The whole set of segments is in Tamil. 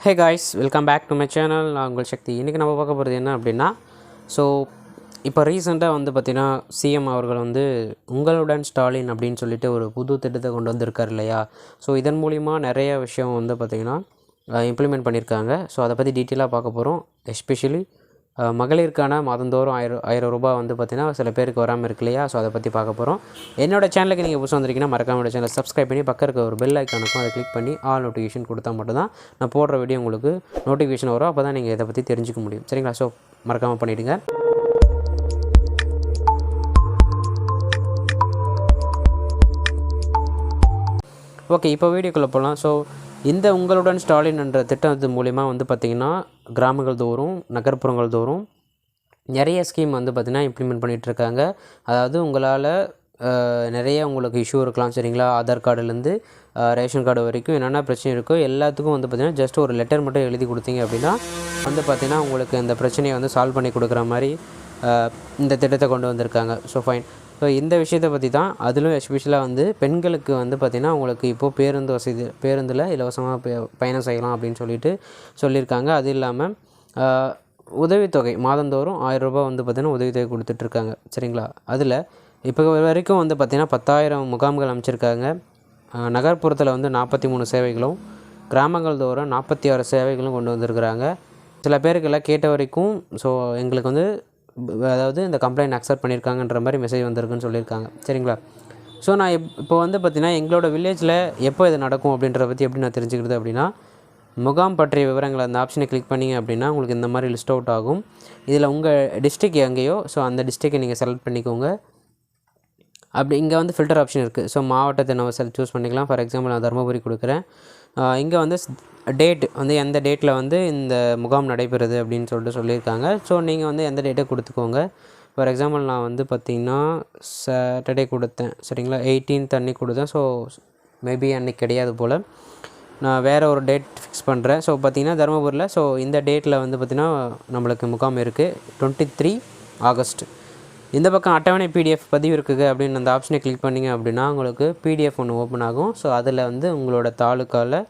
Hey guys, welcome back to my channel. நான் உங்கள் சக்தி. இன்றைக்கி நம்ம பார்க்க போகிறது என்ன அப்படின்னா, ஸோ இப்போ ரீசெண்டாக வந்து பார்த்திங்கன்னா சிஎம் அவர்கள் வந்து உங்களுடன் ஸ்டாலின் அப்படின்னு சொல்லிட்டு ஒரு புது திட்டத்தை கொண்டு வந்திருக்கார் இல்லையா. ஸோ இதன் மூலிமா நிறைய விஷயம் வந்து பார்த்திங்கன்னா இம்ப்ளிமெண்ட் பண்ணியிருக்காங்க. ஸோ அதை பற்றி டீட்டெயிலாக பார்க்க போகிறோம். எஸ்பெஷலி மகளிருக்கான மாதந்தோறும் 1000 ரூபாய் வந்து பார்த்திங்கன்னா சில பேருக்கு வராமல் இருக்கு இல்லையா. ஸோ அதை பற்றி பார்க்க போகிறோம். என்னோடய சேனலுக்கு நீங்கள் புதுசாக வந்திருக்கீங்கன்னா மறக்காம என்னோட சேனலை சப்ஸ்கிரைப் பண்ணி பக்கம் இருக்க ஒரு பெல் ஐக்கானுக்கும் அதை கிளிக் பண்ணி ஆல் நோட்டிஃபிகேஷன் கொடுத்தா மட்டும்தான் நான் போடுற வீடியோ உங்களுக்கு நோட்டிஃபிகேஷன் வரும். அப்போ தான் நீங்கள் இதை பற்றி தெரிஞ்சுக்க முடியும். சரிங்களா? ஸோ மறக்காமல் பண்ணிவிடுங்க. ஓகே, இப்போ வீடியோக்குள்ளே போகலாம். ஸோ இந்த உங்களுடன் ஸ்டாலின் என்ற திட்டத்து மூலிமா வந்து பார்த்திங்கன்னா கிராமங்கள் தோறும் நகர்ப்புறங்கள் தோறும் நிறைய ஸ்கீம் வந்து பார்த்திங்கன்னா இம்ப்ளிமெண்ட் பண்ணிகிட்ருக்காங்க. அதாவது உங்களால் நிறைய உங்களுக்கு இஷ்யூ இருக்கலாம். சரிங்களா? ஆதார் கார்டுலேருந்து ரேஷன் கார்டு வரைக்கும் என்னென்ன பிரச்சனை இருக்கோ எல்லாத்துக்கும் வந்து பார்த்திங்கன்னா ஜஸ்ட் ஒரு லெட்டர் மட்டும் எழுதி கொடுத்தீங்க அப்படின்னா வந்து பார்த்திங்கன்னா உங்களுக்கு இந்த பிரச்சனையை வந்து சால்வ் பண்ணி கொடுக்குற மாதிரி இந்த திட்டத்தை கொண்டு வந்திருக்காங்க. So fine. ஸோ இந்த விஷயத்தை பற்றி தான், அதிலும் எஸ்பெஷலாக வந்து பெண்களுக்கு வந்து பார்த்திங்கன்னா உங்களுக்கு இப்போது பேருந்தில் இலவசமாக பயணம் செய்யலாம் அப்படின்னு சொல்லியிருக்காங்க. அது இல்லாமல் உதவித்தொகை மாதந்தோறும் 1000 ரூபாய் வந்து பார்த்திங்கன்னா உதவித்தொகை கொடுத்துட்ருக்காங்க. சரிங்களா? அதில் இப்போ வரைக்கும் வந்து பார்த்திங்கன்னா 10,000 முகாம்கள் அமைச்சிருக்காங்க. நகர்ப்புறத்தில் வந்து 43 சேவைகளும், கிராமங்கள் தோறும் 46 சேவைகளும் கொண்டு வந்திருக்கிறாங்க. சில பேருக்கெல்லாம் கேட்ட வரைக்கும் ஸோ எங்களுக்கு வந்து அதாவது இந்த கம்ப்ளைண்ட் அக்செப்ட் பண்ணியிருக்காங்கன்ற மாதிரி மெசேஜ் வந்திருக்குன்னு சொல்லியிருக்காங்க. சரிங்களா? ஸோ நான் இப்போ வந்து பார்த்திங்கன்னா எங்களோட வில்லேஜில் எப்போ இது நடக்கும் அப்படின்றத பற்றி எப்படி நான் தெரிஞ்சுக்கிறது அப்படின்னா, முகாம் பற்றிய விவரங்கள் அந்த ஆப்ஷனை கிளிக் பண்ணிங்க அப்படின்னா உங்களுக்கு இந்த மாதிரி லிஸ்ட் அவுட் ஆகும். இதில் உங்கள் டிஸ்ட்ரிக் எங்கேயோ ஸோ அந்த டிஸ்ட்ரிக்கை நீங்கள் செலக்ட் பண்ணிக்கோங்க. அப்படி இங்கே வந்து ஃபில்டர் ஆப்ஷன் இருக்குது. ஸோ மாவட்டத்தை நம்ம சூஸ் பண்ணிக்கலாம். ஃபார் எக்ஸாம்பிள் நான் தருமபுரி கொடுக்குறேன். இங்கே வந்து டேட் வந்து எந்த டேட்டில் வந்து இந்த முகாம் நடைபெறுது அப்படின்னு சொல்லியிருக்காங்க. ஸோ நீங்கள் வந்து எந்த டேட்டை கொடுத்துக்கோங்க. ஃபார் எக்ஸாம்பிள் நான் வந்து பார்த்திங்கன்னா சாட்டர்டே கொடுத்தேன். சரிங்களா? 18th அன்றைக்கி கொடுத்தேன். ஸோ மேபி அன்றைக்கி கிடையாது போல். நான் வேறு ஒரு டேட் ஃபிக்ஸ் பண்ணுறேன். ஸோ பார்த்திங்கன்னா தருமபுரியில் ஸோ இந்த டேட்டில் வந்து பார்த்திங்கன்னா நம்மளுக்கு முகாம் இருக்குது 23 ஆகஸ்ட். இந்த பக்கம் அட்டவணை பிடிஎஃப் பதிவு இருக்குது அப்படின்னு அந்த ஆப்ஷனை கிளிக் பண்ணிங்க அப்படின்னா உங்களுக்கு பிடிஎஃப் ஒன்று ஓப்பன் ஆகும். ஸோ அதில் வந்து உங்களோட தாலுக்காவில்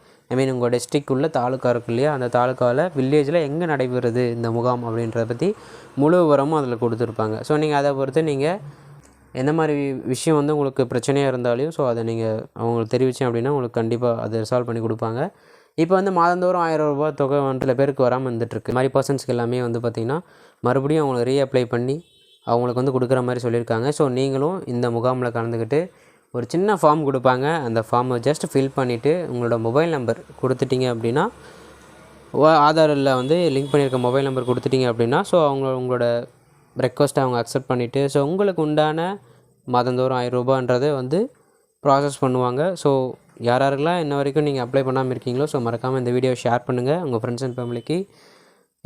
உங்கள் டிஸ்ட்ரிக் உள்ள தாலுக்கா இருக்கு இல்லையா, அந்த தாலுக்காவில் வில்லேஜில் எங்கே நடைபெறுது இந்த முகாம் அப்படின்றத பற்றி முழு விவரமும் அதில் கொடுத்துருப்பாங்க. ஸோ நீங்கள் அதை பொறுத்து நீங்கள் எந்த மாதிரி விஷயம் வந்து உங்களுக்கு பிரச்சனையாக இருந்தாலும் ஸோ அதை நீங்கள் அவங்களுக்கு தெரிவித்தேன் அப்படின்னா உங்களுக்கு கண்டிப்பாக அதை ரிசால்வ் பண்ணி கொடுப்பாங்க. இப்போ வந்து மாதந்தோறும் 1000 ரூபாய் தொகை வந்து சில பேருக்கு வராமல் வந்துட்டுருக்கு. மாதிரி பர்சன்ஸ்க்கு எல்லாமே வந்து பார்த்திங்கன்னா மறுபடியும் அவங்களுக்கு ரீஅப்ளை பண்ணி அவங்களுக்கு வந்து கொடுக்குற மாதிரி சொல்லியிருக்காங்க. ஸோ நீங்களும் இந்த முகாமில் கலந்துக்கிட்டு ஒரு சின்ன ஃபார்ம் கொடுப்பாங்க. அந்த ஃபார்மை ஜஸ்ட் ஃபில் பண்ணிவிட்டு உங்களோட மொபைல் நம்பர் கொடுத்துட்டிங்க அப்படின்னா, ஆதாரில் வந்து லிங்க் பண்ணியிருக்க மொபைல் நம்பர் கொடுத்துட்டிங்க அப்படின்னா ஸோ உங்களோட ரெக்வஸ்ட்டை அவங்க அக்செப்ட் பண்ணிவிட்டு ஸோ உங்களுக்கு உண்டான மாதந்தோறும் 1000 ரூபான்றதை வந்து ப்ராசஸ் பண்ணுவாங்க. ஸோ யாரெல்லாம் இன்ன வரைக்கும் நீங்கள் அப்ளை பண்ணாமல் இருக்கீங்களோ ஸோ மறக்காமல் இந்த வீடியோவை ஷேர் பண்ணுங்கள் உங்கள் ஃப்ரெண்ட்ஸ் அண்ட் ஃபேமிலிக்கு.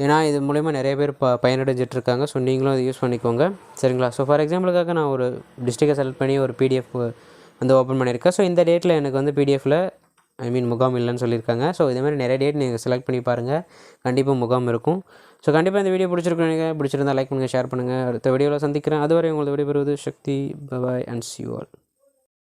ஏன்னா இது மூலிமா நிறைய பேர் பயனடைஞ்சிட்ருக்காங்க. ஸோ நீங்களும் அதை யூஸ் பண்ணிக்கோங்க. சரிங்களா? ஸோ ஃபார் எக்ஸாம்பிளுக்காக நான் ஒரு டிஸ்ட்ரிக்டை செலக்ட் பண்ணி ஒரு பிடிஎஃப் வந்து ஓப்பன் பண்ணியிருக்கேன். ஸோ இந்த டேட்டில் எனக்கு வந்து பிடிஎஃபில் முகாம் இல்லைன்னு சொல்லியிருக்காங்க. ஸோ இதேமாதிரி நிறைய டேட் நீங்கள் செலக்ட் பண்ணி பாருங்கள், கண்டிப்பாக முகாம் இருக்கும். ஸோ கண்டிப்பாக இந்த வீடியோ பிடிச்சிருந்தால் லைக் பண்ணுங்கள், ஷேர் பண்ணுங்கள். அடுத்த வீடியோவில் சந்திக்கிறேன். அதுவரை உங்களது விடைபெறுவது Shakti. Bye and see you all.